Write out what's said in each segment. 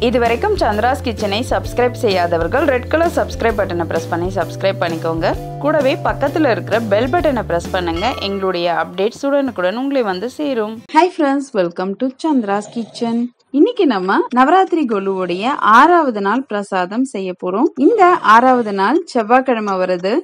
இதுவரைக்கும் சந்திராஸ் கிச்சனை சப்ஸ்கிரைப் செய்யாதவர்கள் ரெட் கலர் சப்ஸ்கிரைப் பட்டனை பிரஸ் பண்ணி சப்ஸ்கிரைப் பண்ணிக்கோங்க. கூடவே பக்கத்துல இருக்கிற பெல் பட்டனை பிரஸ் பண்ணுங்க. எங்களுடைய அப்டேட்ஸ் உடனுக்குடன் உங்களை வந்து சேரும். Hi friends, welcome to Chandra's kitchen. இன்னைக்கு நம்ம நவராத்திரி கொலுவுடைய 6வது நாள் பிரசாதம் செய்ய போறோம். இந்த 6வது நாள் செவ்வாய்க்கிழமை வருது.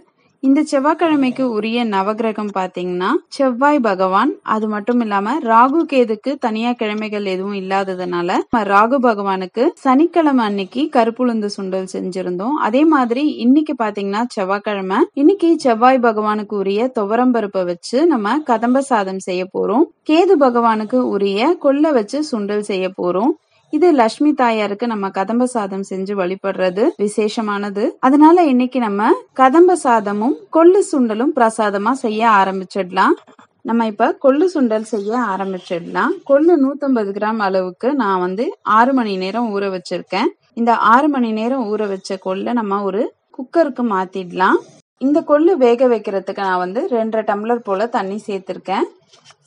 இந்த செவ்வாய்க்கிழமைக்கு உரிய நவகிரகம் பாத்தீங்கன்னா செவ்வாய் பகவான். அது மட்டும் இல்லாம ராகு கேதுக்கு தனியா கிழமைகள் எதுவும் இல்லாததுனால ராகு பகவானுக்கு சனிக்கிழமை அன்னைக்கு கருப்புளுந்து சுண்டல் செஞ்சிருந்தோம். அதே மாதிரி இன்னைக்கு பாத்தீங்கன்னா செவ்வாய்க்கிழமை. இன்னைக்கு செவ்வாய் பகவானுக்கு உரிய துவரம்பருப்பை வச்சு நம்ம கதம்ப சாதம் செய்ய போறோம். கேது பகவானுக்கு உரிய கொல்லை வச்சு சுண்டல் செய்ய போறோம். இது லட்சுமி தாயாருக்கு நம்ம கதம்ப சாதம் செஞ்சு வழிபடுறது விசேஷமானது. அதனால இன்னைக்கு நம்ம கதம்ப சாதமும் கொள்ளு சுண்டலும் பிரசாதமா செய்ய ஆரம்பிச்சிடலாம். நம்ம இப்ப கொள்ளு சுண்டல் செய்ய ஆரம்பிச்சிடலாம். கொள்ளு 150 கிராம் அளவுக்கு நான் 6 மணி நேரம் ஊற வச்சிருக்கேன். இந்த 6 மணி நேரம் ஊற வச்ச கொள்ளை நம்ம ஒரு குக்கருக்கு மாத்திடலாம். இந்த கொள்ளு வேக வைக்கிறதுக்கு நான் 2.5 டம்ளர் போல தண்ணி சேர்த்திருக்கேன்.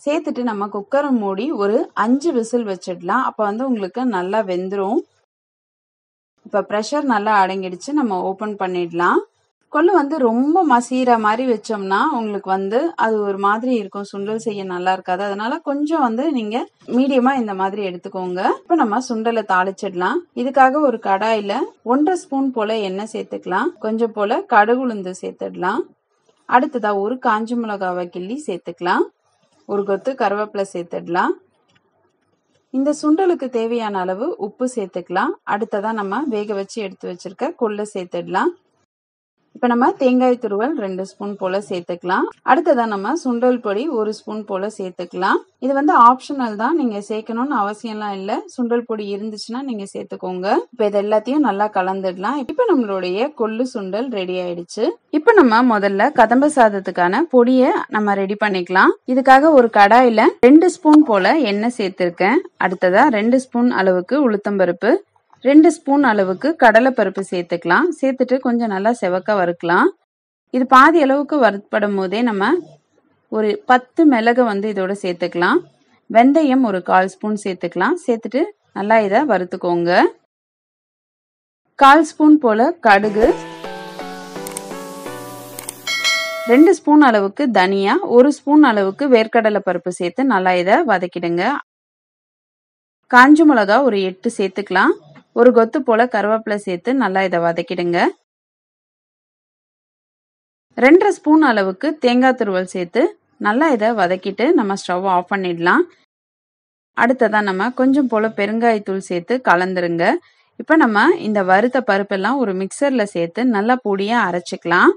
சேர்த்துட்டு நம்ம குக்கரை மூடி ஒரு 5 விசில் வச்சிடலாம். அப்ப உங்களுக்கு நல்லா வெந்துரும். இப்ப பிரஷர் நல்லா அடங்கிடுச்சு. நம்ம ஓபன் பண்ணிடலாம். கொள்ளு ரொம்ப மசீர மாதிரி வச்சோம்னா உங்களுக்கு அது ஒரு மாதிரி இருக்கும், சுண்டல் செய்ய நல்லா இருக்காது. அதனால கொஞ்சம் நீங்க மீடியமா இந்த மாதிரி எடுத்துக்கோங்க. இப்ப நம்ம சுண்டலை தாளிச்சிடலாம். இதுக்காக ஒரு கடாயில 1.5 ஸ்பூன் போல எண்ணெய் சேர்த்துக்கலாம். கொஞ்சம் போல கடுகு உளுந்து சேர்த்துடலாம். அடுத்ததா ஒரு காஞ்ச மிளகாவை கிள்ளி சேர்த்துக்கலாம். ஒரு கொத்து கருவேப்பிலை சேர்த்துடலாம். இந்த சுண்டலுக்கு தேவையான அளவு உப்பு சேர்த்துக்கலாம். அடுத்ததா நம்ம வேக வச்சு எடுத்து வச்சிருக்க கொள்ளை சேர்த்துடலாம். இப்ப நம்ம தேங்காய் துருவல் 2 ஸ்பூன் போல சேர்த்துக்கலாம். அடுத்ததா நம்ம சுண்டல் பொடி 1 ஸ்பூன் போல சேர்த்துக்கலாம். இது ஆப்ஷனல் தான், நீங்க சேர்க்கணும்னு அவசியம்லாம் இல்ல. சுண்டல் பொடி இருந்துச்சுன்னா நீங்க சேர்த்துக்கோங்க. இப்ப இது எல்லாத்தையும் நல்லா கலந்துடலாம். இப்ப நம்மளுடைய கொள்ளு சுண்டல் ரெடி ஆயிடுச்சு. இப்ப நம்ம முதல்ல கதம்ப சாதத்துக்கான பொடியை நம்ம ரெடி பண்ணிக்கலாம். இதுக்காக ஒரு கடாயில 2 ஸ்பூன் போல எண்ணெய் சேர்த்திருக்கேன். அடுத்ததா 2 ஸ்பூன் அளவுக்கு உளுத்தம்பருப்பு, 2 ஸ்பூன் அளவுக்கு கடலைப்பருப்பு சேர்த்துக்கலாம். சேர்த்துட்டு கொஞ்சம் நல்லா செவக்க வறுக்கலாம். இது பாதி அளவுக்கு வறுப்படும் போதே நம்ம ஒரு 10 மிளகு இதோட சேர்த்துக்கலாம். வெந்தயம் ஒரு 1/4 ஸ்பூன் சேர்த்துக்கலாம். சேர்த்துட்டு நல்லா இதை வறுத்துக்கோங்க. 1/4 ஸ்பூன் போல கடுகு, 2 ஸ்பூன் அளவுக்கு தனியா, 1 ஸ்பூன் அளவுக்கு வேர்க்கடலை பருப்பு சேர்த்து நல்லா இதை வதக்கிடுங்க. காஞ்ச மிளகா ஒரு 8 சேர்த்துக்கலாம். ஒரு கொத்து போல கருவேப்பிலை சேர்த்து நல்லா இதை வதக்கிடுங்க. 2.5 ஸ்பூன் அளவுக்கு தேங்காய் துருவல் சேர்த்து நல்லா இதை வதக்கிட்டு நம்ம ஸ்டவ் ஆஃப் பண்ணிடலாம். அடுத்ததான் நம்ம கொஞ்சம் போல பெருங்காயத்தூள் சேர்த்து கலந்துருங்க. இப்ப நம்ம இந்த வறுத்த பருப்பெல்லாம் ஒரு மிக்சர்ல சேர்த்து நல்லா பொடியா அரைச்சிக்கலாம்.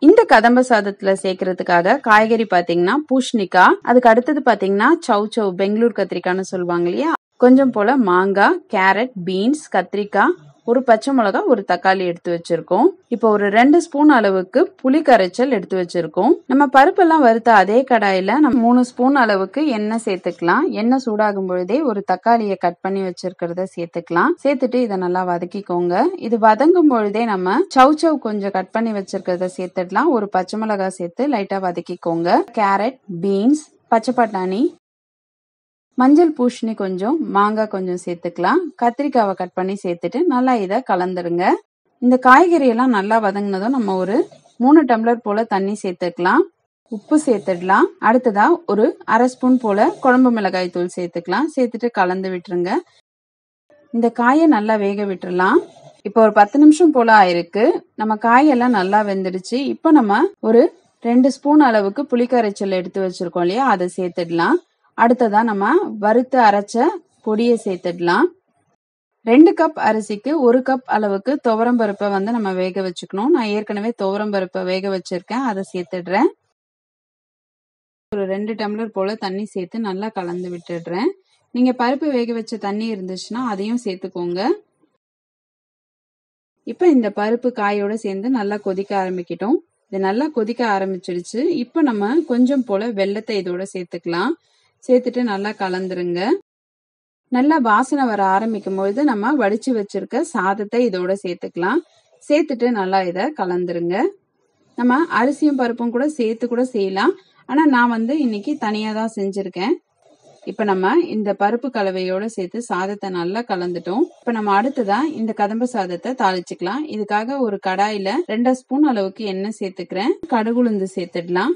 இந்த கதம்ப சாதத்துல சேர்க்கறதுக்காக காய்கறி பாத்தீங்கன்னா பூஷ்ணிக்காய், அதுக்கு அடுத்தது பாத்தீங்கன்னா சௌ பெங்களூர் கத்திரிக்காய்னு சொல்லுவாங்க இல்லையா, கொஞ்சம் போல மாங்காய், கேரட், பீன்ஸ், கத்திரிக்காய், ஒரு பச்சை மிளகா, ஒரு தக்காளி எடுத்து வச்சிருக்கோம். இப்போ ஒரு 2 ஸ்பூன் அளவுக்கு புளி கரைச்சல் எடுத்து வச்சிருக்கோம். நம்ம பருப்பெல்லாம் வறுத்த அதே கடாயில நம்ம 3 ஸ்பூன் அளவுக்கு எண்ணெய் சேர்த்துக்கலாம். எண்ணெய் சூடாகும் பொழுதே ஒரு தக்காளியை கட் பண்ணி வச்சிருக்கிறத சேர்த்துக்கலாம். சேர்த்துட்டு இதை நல்லா வதக்கிக்கோங்க. இது வதங்கும் பொழுதே நம்ம சௌ கொஞ்சம் கட் பண்ணி வச்சிருக்கிறத சேர்த்துடலாம். ஒரு பச்சை மிளகா சேர்த்து லைட்டா வதக்கிக்கோங்க. கேரட், பீன்ஸ், பச்சை பட்டாணி, மஞ்சள் பூசணி கொஞ்சம், மாங்காய் கொஞ்சம் சேர்த்துக்கலாம். கத்திரிக்காவை கட் பண்ணி சேர்த்துட்டு நல்லா இதை கலந்துருங்க. இந்த காய்கறி எல்லாம் நல்லா வதங்கினதும் நம்ம ஒரு 3 டம்ளர் போல தண்ணி சேர்த்துக்கலாம். உப்பு சேர்த்துடலாம். அடுத்ததா ஒரு 1/2 ஸ்பூன் போல குழம்பு மிளகாய் தூள் சேர்த்துக்கலாம். சேர்த்துட்டு கலந்து விட்டுருங்க. இந்த காயை நல்லா வேக விட்டுறலாம். இப்போ ஒரு 10 நிமிஷம் போல ஆயிருக்கு. நம்ம காயெல்லாம் நல்லா வெந்துடுச்சு. இப்போ நம்ம ஒரு 2 ஸ்பூன் அளவுக்கு புளிக்கரைச்சல் எடுத்து வச்சிருக்கோம் இல்லையா, அதை சேர்த்துடலாம். அடுத்ததா நம்ம வறுத்து அரைச்ச பொடியை சேர்த்துடலாம். 2 கப் அரிசிக்கு 1 கப் அளவுக்கு துவரம்பருப்பை நம்ம வேக வச்சுக்கணும். நான் ஏற்கனவே துவரம்பருப்பை வேக வச்சிருக்கேன், அதை சேர்த்துடுறேன். ஒரு 2 டம்ளர் போல தண்ணி சேர்த்து நல்லா கலந்து விட்டுடுறேன். நீங்க பருப்பு வேக வச்ச தண்ணி இருந்துச்சுன்னா அதையும் சேர்த்துக்கோங்க. இப்ப இந்த பருப்பு காயோட சேர்ந்து நல்லா கொதிக்க ஆரம்பிக்கட்டும். இது நல்லா கொதிக்க ஆரம்பிச்சிடுச்சு. இப்ப நம்ம கொஞ்சம் போல வெல்லத்தை இதோட சேர்த்துக்கலாம். சேர்த்துட்டு நல்லா கலந்துருங்க. நல்லா வாசனை வர ஆரம்பிக்கும் பொழுது நம்ம வடிச்சு வச்சிருக்க சாதத்தை இதோட சேர்த்துக்கலாம். சேர்த்துட்டு நல்லா இதை கலந்துருங்க. நம்ம அரிசியும் பருப்பும் கூட சேர்த்து கூட செய்யலாம். ஆனா நான் இன்னைக்கு தனியா தான் செஞ்சிருக்கேன். இப்ப நம்ம இந்த பருப்பு கலவையோட சேர்த்து சாதத்தை நல்லா கலந்துட்டோம். இப்ப நம்ம அடுத்ததா இந்த கதம்ப சாதத்தை தாளிச்சுக்கலாம். இதுக்காக ஒரு கடாயில 2 ஸ்பூன் அளவுக்கு எண்ணெய் சேர்த்துக்கிறேன். கடுகுளுந்து சேர்த்துடலாம்.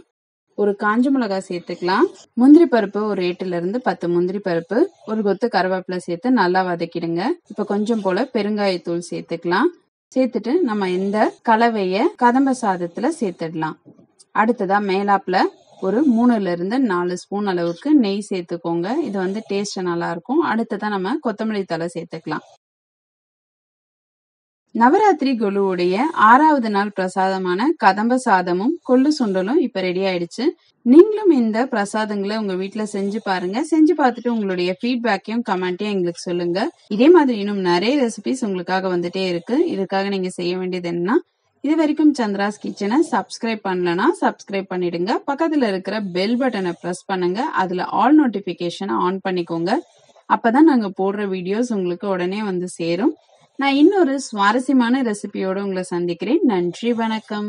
ஒரு காஞ்ச மிளகாய் சேர்த்துக்கலாம். முந்திரி பருப்பு ஒரு 8ல இருந்து 10 முந்திரி பருப்பு, ஒரு கொத்து கருவேப்பிலை சேர்த்து நல்லா வதக்கிடுங்க. இப்ப கொஞ்சம் போல பெருங்காயத்தூள் சேர்த்துக்கலாம். சேர்த்துட்டு நம்ம இந்த கலவைய கதம்ப சாதத்துல சேர்த்துடலாம். அடுத்ததா மேலாப்புல ஒரு 3ல இருந்து 4 ஸ்பூன் அளவுக்கு நெய் சேர்த்துக்கோங்க. இது டேஸ்ட் நல்லா இருக்கும். அடுத்ததான் நம்ம கொத்தமல்லி தழை சேர்த்துக்கலாம். நவராத்திரி கொலுவுடைய 6வது நாள் பிரசாதமான கதம்ப சாதமும் கொள்ளு சுண்டலும் இப்ப ரெடி ஆயிடுச்சு. நீங்களும் இந்த பிரசாதங்களை உங்க வீட்டுல செஞ்சு பாருங்க. செஞ்சு பார்த்துட்டு உங்களுடைய ஃபீட்பேக்கையும் கமெண்ட்டையும் எங்களுக்கு சொல்லுங்க. இதே மாதிரி இன்னும் நிறைய ரெசிபிஸ் உங்களுக்காக வந்துட்டே இருக்கு. இதுக்காக நீங்க செய்ய வேண்டியது என்னன்னா, இது வரைக்கும் சந்திராஸ் கிச்சனை சப்ஸ்கிரைப் பண்ணலனா சப்ஸ்கிரைப் பண்ணிடுங்க. பக்கத்துல இருக்கிற பெல் பட்டனை பிரஸ் பண்ணுங்க. அதுல ஆல் நோட்டிபிகேஷனை ஆன் பண்ணிக்கோங்க. அப்பதான் நாங்க போடுற வீடியோஸ் உங்களுக்கு உடனே சேரும். நான் இன்னொரு சுவாரஸ்யமான ரெசிபியோட உங்களை சந்திக்கிறேன். நன்றி, வணக்கம்.